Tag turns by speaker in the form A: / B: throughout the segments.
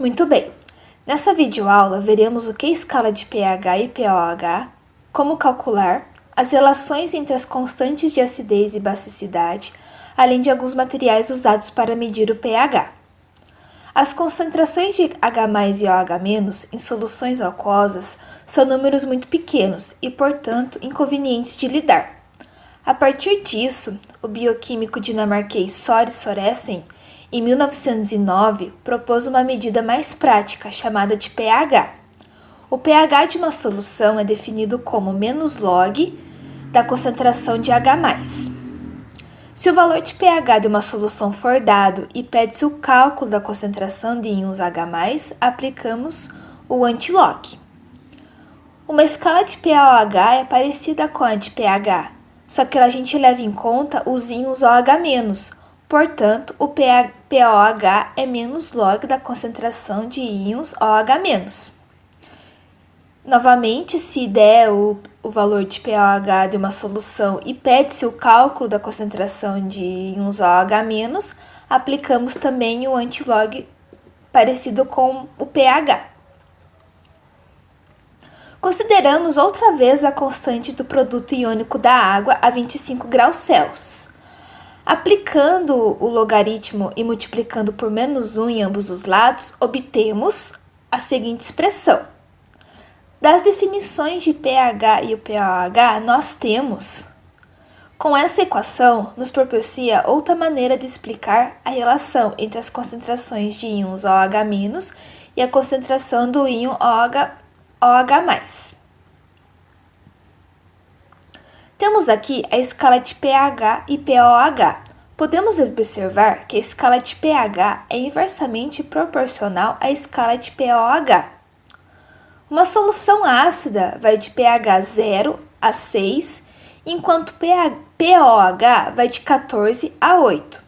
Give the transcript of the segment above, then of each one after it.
A: Muito bem, nessa videoaula veremos o que é escala de pH e pOH, como calcular, as relações entre as constantes de acidez e basicidade, além de alguns materiais usados para medir o pH. As concentrações de H+ e OH- em soluções aquosas são números muito pequenos e, portanto, inconvenientes de lidar. A partir disso, o bioquímico dinamarquês Sori Sorensen, em 1909, propôs uma medida mais prática chamada de pH. O pH de uma solução é definido como menos log da concentração de H+. Se o valor de pH de uma solução for dado e pede-se o cálculo da concentração de íons H+, aplicamos o antilog. Uma escala de pOH é parecida com a de pH, só que a gente leva em conta os íons OH-, portanto, o pOH é menos log da concentração de íons OH-. Novamente, se der o valor de pOH de uma solução e pede-se o cálculo da concentração de íons OH-, aplicamos também o antilog parecido com o pH. Consideramos outra vez a constante do produto iônico da água a 25 graus Celsius. Aplicando o logaritmo e multiplicando por -1 em ambos os lados, obtemos a seguinte expressão. Das definições de pH e o pOH, nós temos. Com essa equação, nos propicia outra maneira de explicar a relação entre as concentrações de íons OH- e a concentração do íon OH+. Temos aqui a escala de pH e pOH. Podemos observar que a escala de pH é inversamente proporcional à escala de pOH. Uma solução ácida vai de pH 0 a 6, enquanto pOH vai de 14 a 8.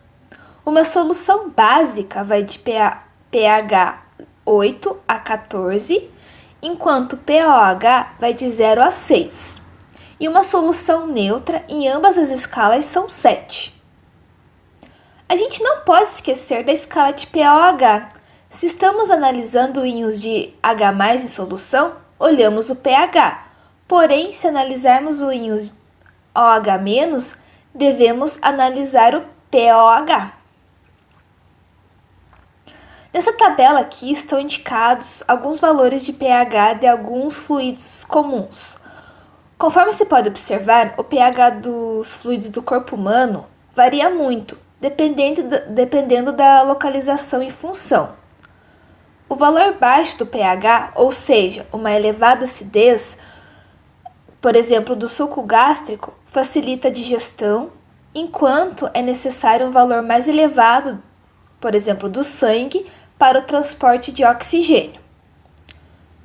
A: Uma solução básica vai de pH 8 a 14, enquanto pOH vai de 0 a 6. E uma solução neutra em ambas as escalas são 7. A gente não pode esquecer da escala de pOH. Se estamos analisando íons de H+ em solução, olhamos o pH. Porém, se analisarmos os íons OH-, devemos analisar o pOH. Nessa tabela aqui estão indicados alguns valores de pH de alguns fluidos comuns. Conforme se pode observar, o pH dos fluidos do corpo humano varia muito, dependendo da localização e função. O valor baixo do pH, ou seja, uma elevada acidez, por exemplo, do suco gástrico, facilita a digestão, enquanto é necessário um valor mais elevado, por exemplo, do sangue, para o transporte de oxigênio.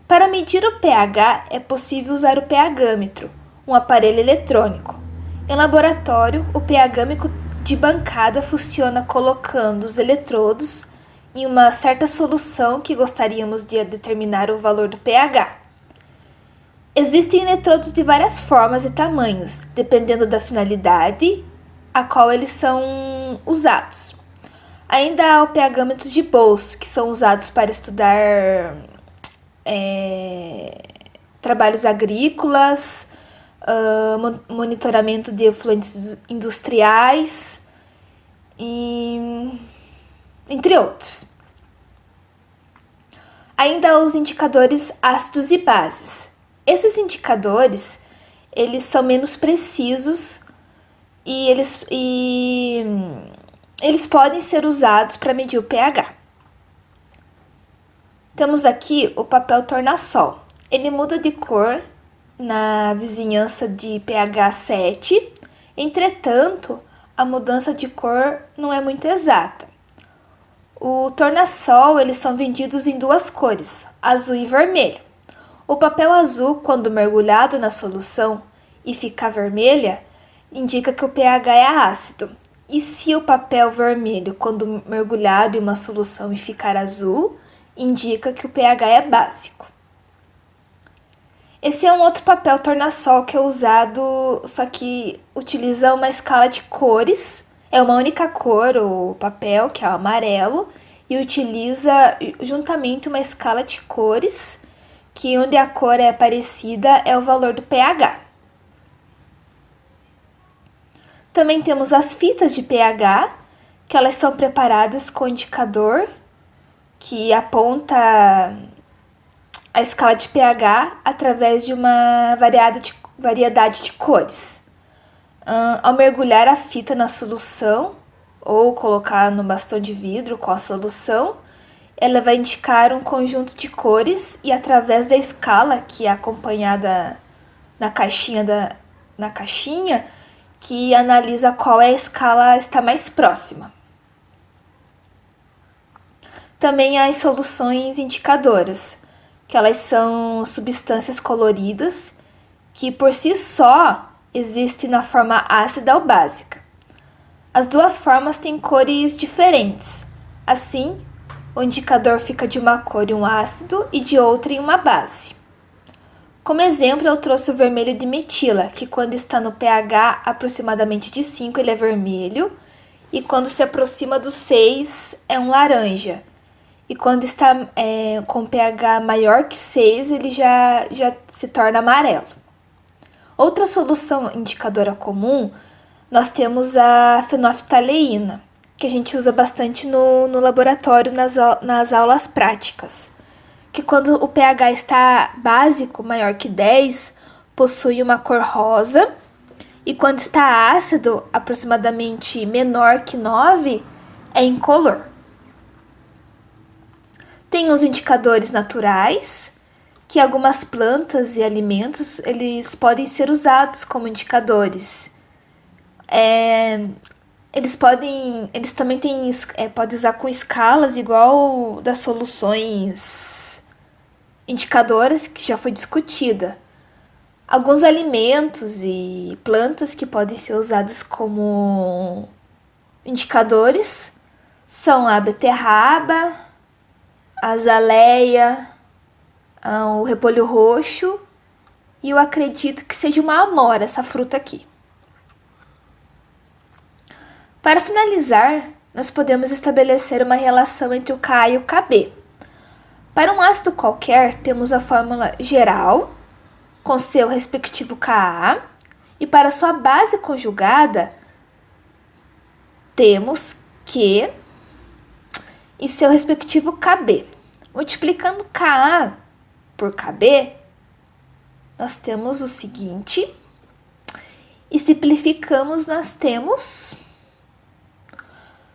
A: Para medir o pH, é possível usar o pHmetro, um aparelho eletrônico. Em laboratório, o pHmetro de bancada funciona colocando os eletrodos em uma certa solução que gostaríamos de determinar o valor do pH. Existem eletrodos de várias formas e tamanhos, dependendo da finalidade a qual eles são usados. Ainda há o pHmetros de bolso, que são usados para estudar trabalhos agrícolas, monitoramento de efluentes industriais, entre outros. Ainda há os indicadores ácidos e bases. Esses indicadores, eles são menos precisos e eles podem ser usados para medir o pH. Temos aqui o papel tornassol. Ele muda de cor na vizinhança de pH 7, entretanto, a mudança de cor não é muito exata. O tornassol, eles são vendidos em duas cores, azul e vermelho. O papel azul, quando mergulhado na solução e ficar vermelha, indica que o pH é ácido. E se o papel vermelho, quando mergulhado em uma solução e ficar azul, indica que o pH é básico. Esse é um outro papel tornassol que é usado, só que utiliza uma escala de cores. É uma única cor, o papel, que é o amarelo, e utiliza juntamente uma escala de cores, que onde a cor é parecida é o valor do pH. Também temos as fitas de pH, que elas são preparadas com indicador que aponta a escala de pH através de uma variedade de cores. Ao mergulhar a fita na solução ou colocar no bastão de vidro com a solução, ela vai indicar um conjunto de cores e através da escala que é acompanhada na caixinha, que analisa qual é a escala está mais próxima. Também as soluções indicadoras, que elas são substâncias coloridas que por si só existem na forma ácida ou básica. As duas formas têm cores diferentes, assim o indicador fica de uma cor em um ácido e de outra em uma base. Como exemplo, eu trouxe o vermelho de metila, que quando está no pH aproximadamente de 5 ele é vermelho, e quando se aproxima do 6 é um laranja. E quando está com pH maior que 6, ele já se torna amarelo. Outra solução indicadora comum, nós temos a fenolftaleína, que a gente usa bastante no laboratório nas aulas práticas. Que quando o pH está básico, maior que 10, possui uma cor rosa. E quando está ácido, aproximadamente menor que 9, é incolor. Tem os indicadores naturais, que algumas plantas e alimentos eles podem ser usados como indicadores. Eles também podem usar com escalas igual das soluções indicadoras que já foi discutida. Alguns alimentos e plantas que podem ser usados como indicadores são a beterraba, a azaleia, o repolho roxo e eu acredito que seja uma amora essa fruta aqui. Para finalizar, nós podemos estabelecer uma relação entre o Ka e o Kb. Para um ácido qualquer, temos a fórmula geral, com seu respectivo Ka, e para sua base conjugada, temos Q e seu respectivo Kb. Multiplicando Ka por Kb, nós temos o seguinte, e simplificamos, nós temos...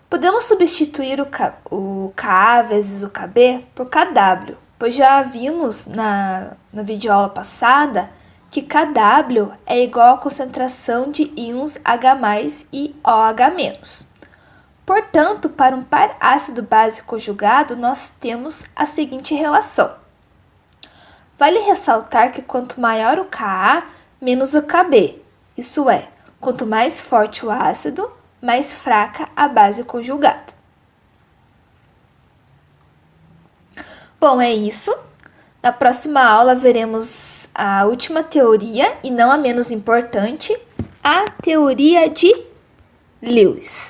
A: Podemos substituir o Ka vezes o Kb por Kw, pois já vimos na videoaula passada que Kw é igual à concentração de íons H+ e OH-. Portanto, para um par ácido-base conjugado, nós temos a seguinte relação. Vale ressaltar que quanto maior o Ka, menos o Kb, isso é, quanto mais forte o ácido, mais fraca a base conjugada. Bom, é isso. Na próxima aula veremos a última teoria, e não a menos importante, a teoria de Lewis.